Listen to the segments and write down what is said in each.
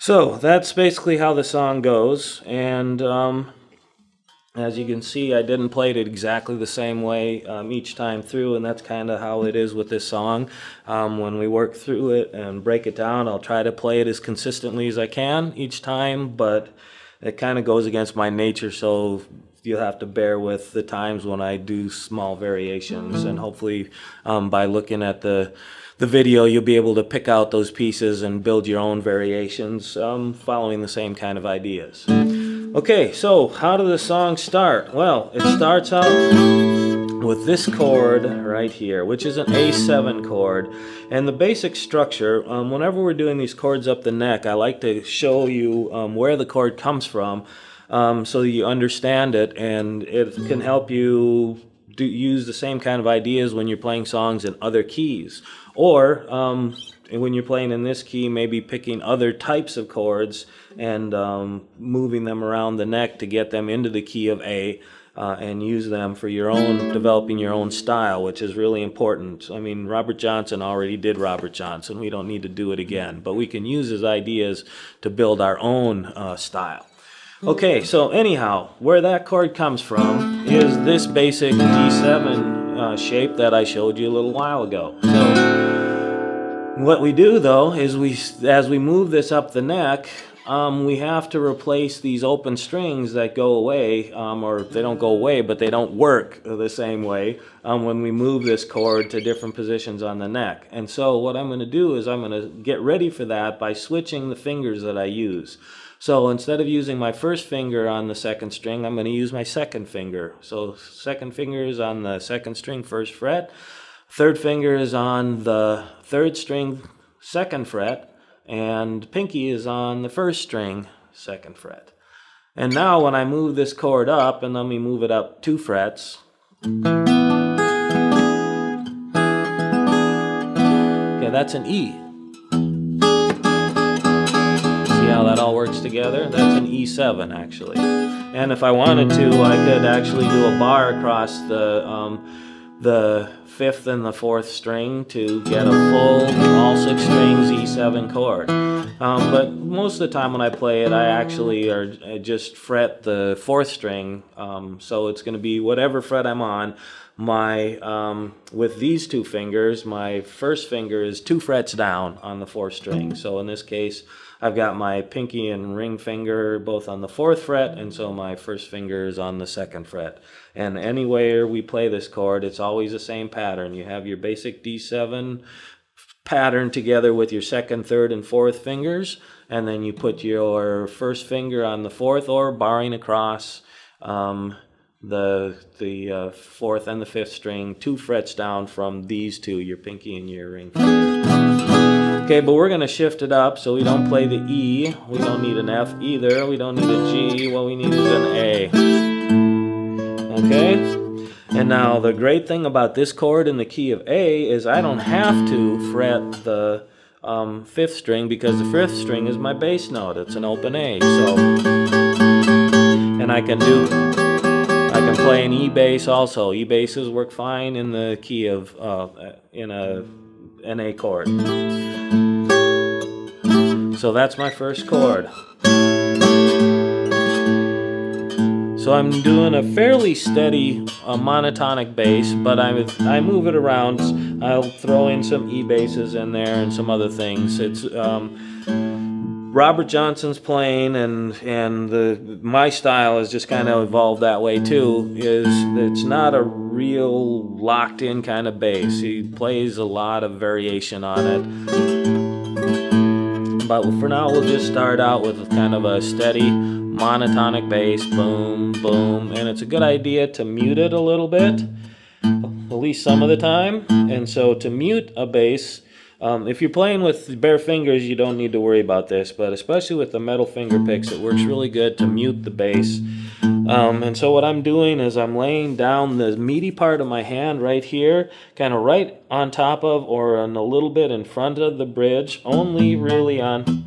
So that's basically how the song goes, and as you can see, I didn't play it exactly the same way each time through, and that's kind of how it is with this song. When we work through it and break it down, I'll try to play it as consistently as I can each time, but it kind of goes against my nature, so you'll have to bear with the times when I do small variations, and hopefully by looking at the video you'll be able to pick out those pieces and build your own variations following the same kind of ideas. Okay, so how does the song start? Well, it starts out with this chord right here, which is an A7 chord. And the basic structure, whenever we're doing these chords up the neck, I like to show you where the chord comes from so that you understand it, and it can help you use the same kind of ideas when you're playing songs in other keys. Or when you're playing in this key, maybe picking other types of chords and moving them around the neck to get them into the key of A and use them for your own, developing your own style, which is really important. I mean, Robert Johnson already did Robert Johnson. We don't need to do it again, but we can use his ideas to build our own style. Okay, so anyhow, where that chord comes from is this basic D7 shape that I showed you a little while ago. So what we do though is as we move this up the neck, we have to replace these open strings that go away, or they don't go away, but they don't work the same way when we move this chord to different positions on the neck. And so what I'm going to do is I'm going to get ready for that by switching the fingers that I use. So instead of using my first finger on the second string, I'm going to use my second finger. So second finger is on the second string, first fret. Third finger is on the third string, second fret. And pinky is on the first string, second fret. And now when I move this chord up, and let me move it up 2 frets. Okay, that's an E. See how that all works together? That's an E7 actually. And if I wanted to, I could actually do a bar across the 5th and the 4th string to get a full all 6 strings E7 chord. But most of the time when I play it, I actually just fret the 4th string. So it's going to be whatever fret I'm on. With these 2 fingers, my first finger is 2 frets down on the 4th string. So in this case, I've got my pinky and ring finger both on the 4th fret, and so my first finger is on the 2nd fret. And anywhere we play this chord, it's always the same pattern. You have your basic D7 pattern together with your 2nd, 3rd, and 4th fingers, and then you put your first finger on the 4th, or barring across the 4th and the 5th string, 2 frets down from these 2, your pinky and your ring finger. Okay, but we're going to shift it up so we don't play the E. We don't need an F either. We don't need a G. What we need is an A. Okay? And now the great thing about this chord in the key of A is I don't have to fret the 5th string, because the 5th string is my bass note. It's an open A. So, and I can play an E bass also. E basses work fine in the key of an A chord. So that's my first chord. So I'm doing a fairly steady monotonic bass, but I move it around. I'll throw in some E basses in there and some other things. It's Robert Johnson's playing, and my style has just kind of evolved that way too. It's not a real locked-in kind of bass. He plays a lot of variation on it. But for now, we'll just start out with kind of a steady monotonic bass, boom, boom, and it's a good idea to mute it a little bit, at least some of the time. And so to mute a bass, if you're playing with bare fingers, you don't need to worry about this, but especially with the metal finger picks, it works really good to mute the bass. And so what I'm doing is I'm laying down the meaty part of my hand right here, kind of right on top of or a little bit in front of the bridge, only really on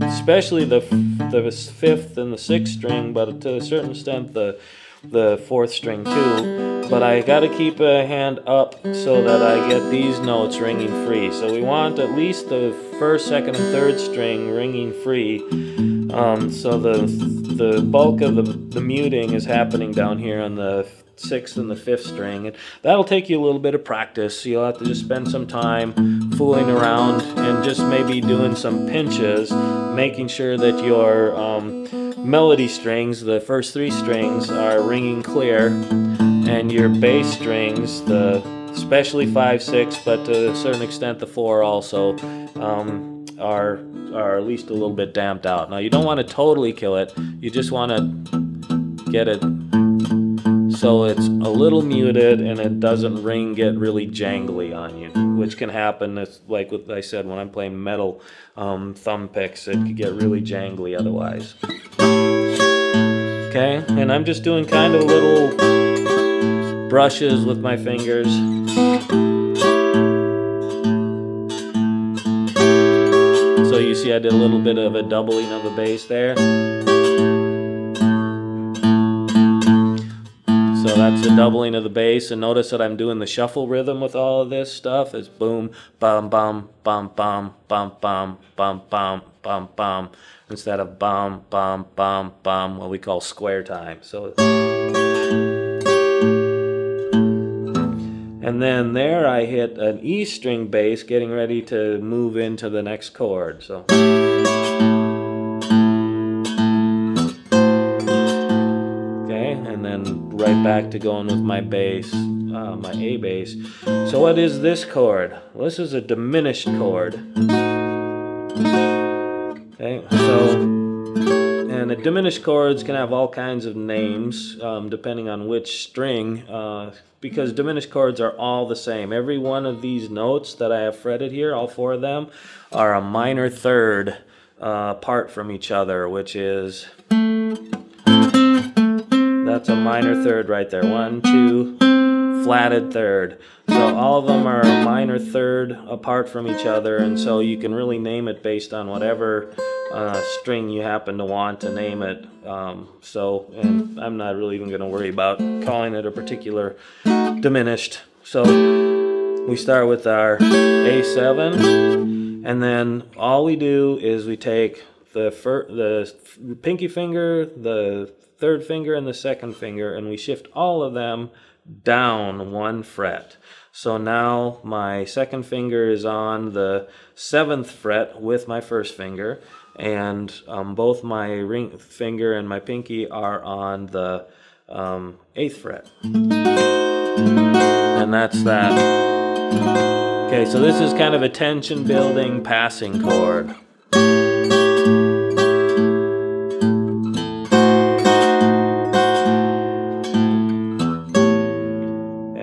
especially the 5th and the 6th string, but to a certain extent the the 4th string too, but I got to keep a hand up so that I get these notes ringing free. So we want at least the 1st, 2nd, and 3rd string ringing free. So the bulk of the muting is happening down here on the 6th and the 5th string, and that'll take you a little bit of practice. You'll have to just spend some time fooling around and just maybe doing some pinches, making sure that your melody strings, the first 3 strings, are ringing clear, and your bass strings, especially 5, 6, but to a certain extent the 4 also, are at least a little bit damped out. Now you don't want to totally kill it, you just want to get it so it's a little muted and it doesn't get really jangly on you, which can happen. It's like what I said, when I'm playing metal thumb picks, it could get really jangly otherwise. Okay, and I'm just doing kind of little brushes with my fingers. So you see I did a little bit of a doubling of the bass there. So that's the doubling of the bass, and notice that I'm doing the shuffle rhythm with all of this stuff. It's boom, bum, bum, bum, bum, bum, bum, bum, bum, bum, bum, instead of bum, bum, bum, bum, what we call square time. So, and then there I hit an E string bass, getting ready to move into the next chord. So. And then right back to going with my bass, my A bass. So what is this chord? Well, this is a diminished chord. Okay, so, and the diminished chords can have all kinds of names depending on which string, because diminished chords are all the same. Every one of these notes that I have fretted here, all 4 of them, are a minor third apart from each other, which is... That's a minor third right there. 1, 2, flatted third. So all of them are a minor third apart from each other, and so you can really name it based on whatever string you happen to want to name it. And I'm not really even going to worry about calling it a particular diminished. So we start with our A7, and then all we do is we take the pinky finger, the 3rd finger, and the 2nd finger, and we shift all of them down 1 fret. So now my 2nd finger is on the 7th fret with my 1st finger, and both my ring finger and my pinky are on the 8th fret. And that's that. Okay, so this is kind of a tension building passing chord.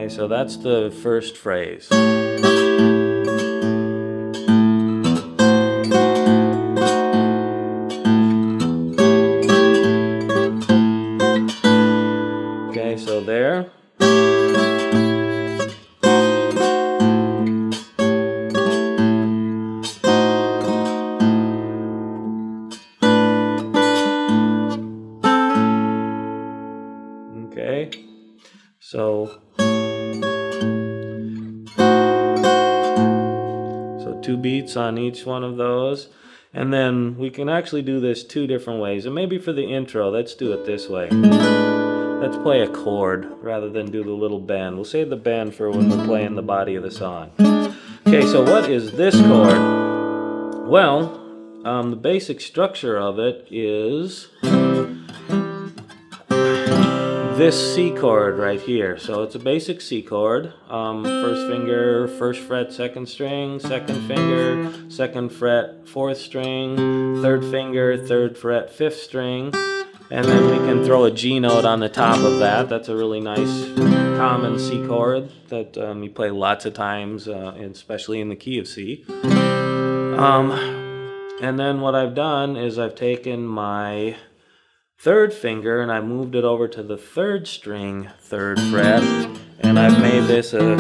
So that's the first phrase. Okay, so there. Okay, so 2 beats on each one of those, and then we can actually do this 2 different ways. And maybe for the intro, let's do it this way. Let's play a chord rather than do the little bend. We'll save the bend for when we're playing the body of the song. Okay, so what is this chord? Well, the basic structure of it is this C chord right here. So it's a basic C chord. 1st finger, 1st fret, 2nd string, 2nd finger, 2nd fret, 4th string, 3rd finger, 3rd fret, 5th string, and then we can throw a G note on the top of that. That's a really nice common C chord that you play lots of times, especially in the key of C. And then what I've done is I've taken my 3rd finger and I moved it over to the 3rd string, 3rd fret, and I've made this a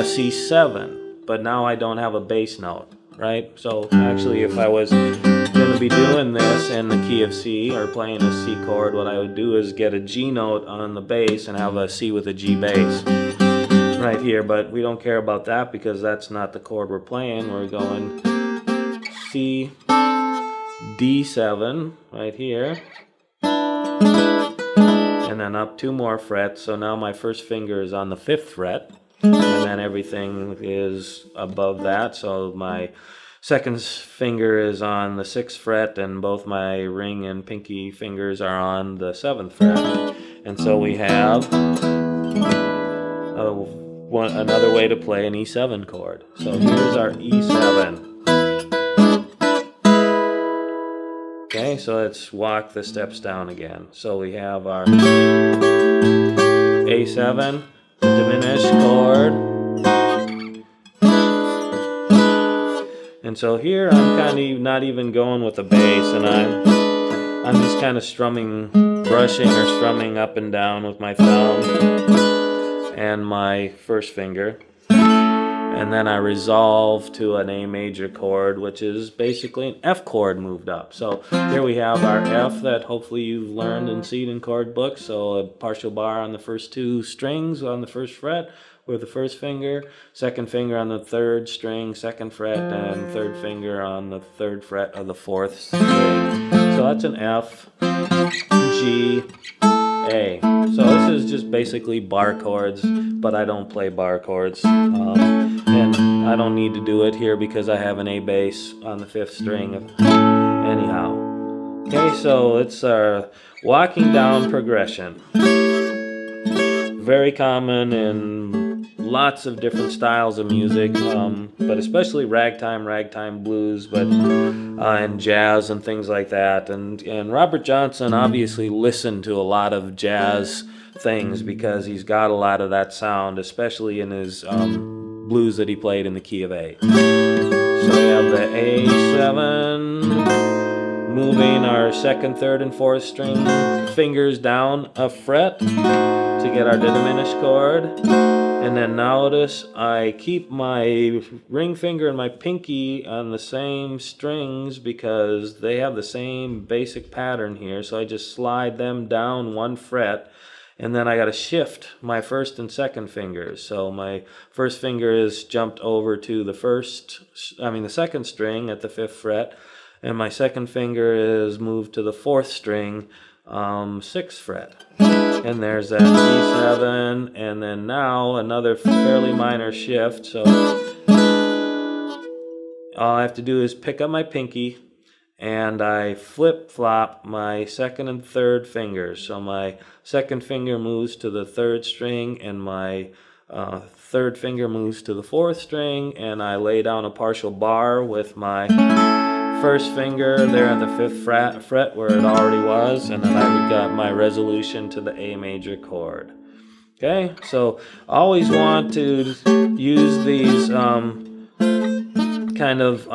C7, but now I don't have a bass note, right? So actually if I was going to be doing this in the key of C or playing a C chord, what I would do is get a G note on the bass and have a C with a G bass right here, but we don't care about that because that's not the chord we're playing. We're going C, D7 right here, and then up 2 more frets. So now my first finger is on the 5th fret, and then everything is above that. So my second finger is on the 6th fret, and both my ring and pinky fingers are on the 7th fret. And so we have another way to play an E7 chord. So here's our E7. Okay, so let's walk the steps down again. So we have our A7, diminished chord. And so here I'm kind of not even going with the bass, and I'm just kind of brushing or strumming up and down with my thumb and my first finger. And then I resolve to an A major chord, which is basically an F chord moved up. So here we have our F that hopefully you've learned and seen in chord books. So a partial bar on the first 2 strings on the 1st fret with the 1st finger, 2nd finger on the 3rd string, 2nd fret, and 3rd finger on the 3rd fret of the 4th string. So that's an F, G, A. So this is just basically bar chords, but I don't play bar chords. And I don't need to do it here because I have an A bass on the 5th string. Anyhow. Okay, so it's our walking down progression. Very common in lots of different styles of music, but especially ragtime blues, but and jazz and things like that. And Robert Johnson obviously listened to a lot of jazz things because he's got a lot of that sound, especially in his blues that he played in the key of A. So we have the A7, moving our 2nd, 3rd, and 4th string fingers down a fret to get our diminished chord. And then notice I keep my ring finger and my pinky on the same strings because they have the same basic pattern here. So I just slide them down 1 fret. And then I got to shift my 1st and 2nd fingers. So my 1st finger is jumped over to the 2nd string at the 5th fret, and my 2nd finger is moved to the 4th string, 6th fret. And there's that E7, and then now another fairly minor shift. So all I have to do is pick up my pinky, and I flip-flop my 2nd and 3rd fingers. So my 2nd finger moves to the 3rd string, and my 3rd finger moves to the 4th string, and I lay down a partial bar with my 1st finger there at the 5th fret where it already was, and then I got my resolution to the A major chord. Okay, so always want to use these kind of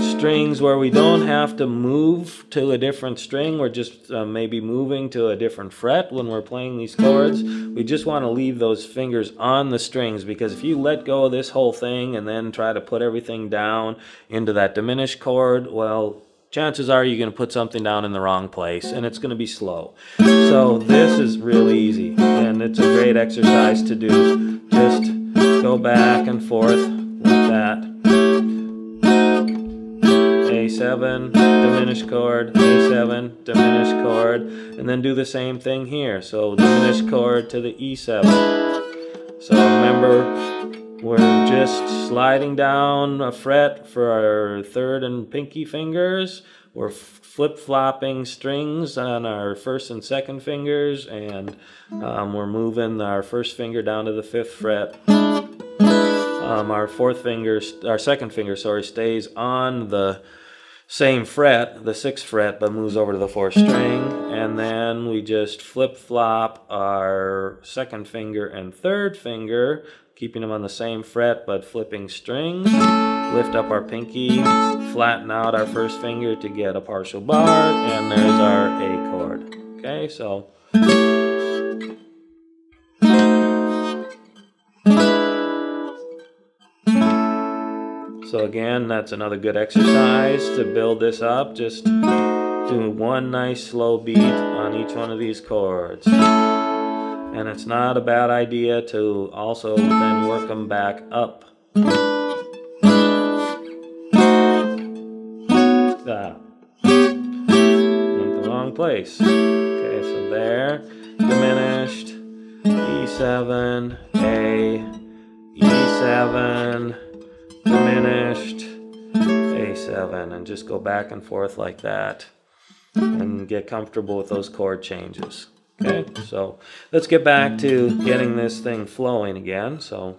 strings where we don't have to move to a different string. We're just maybe moving to a different fret when we're playing these chords. We just want to leave those fingers on the strings, because if you let go of this whole thing and then try to put everything down into that diminished chord, well, chances are you're going to put something down in the wrong place and it's going to be slow. So this is really easy, and it's a great exercise to do. Just go back and forth like that. A7, diminished chord, A7, diminished chord, and then do the same thing here. So diminished chord to the E7. So remember, we're just sliding down a fret for our 3rd and pinky fingers. We're flip-flopping strings on our 1st and 2nd fingers, and we're moving our 1st finger down to the 5th fret. Our 2nd finger, stays on the same fret, the 6th fret, but moves over to the 4th string, and then we just flip-flop our 2nd finger and 3rd finger, keeping them on the same fret but flipping strings, lift up our pinky, flatten out our 1st finger to get a partial bar, and there's our A chord. Okay, so So again, that's another good exercise to build this up. Just do one nice slow beat on each one of these chords. And it's not a bad idea to also then work them back up. Ah. Went the wrong place. Okay, so there, diminished, E7, A, E7, diminished, A7, and just go back and forth like that and get comfortable with those chord changes. Okay, so let's get back to getting this thing flowing again. So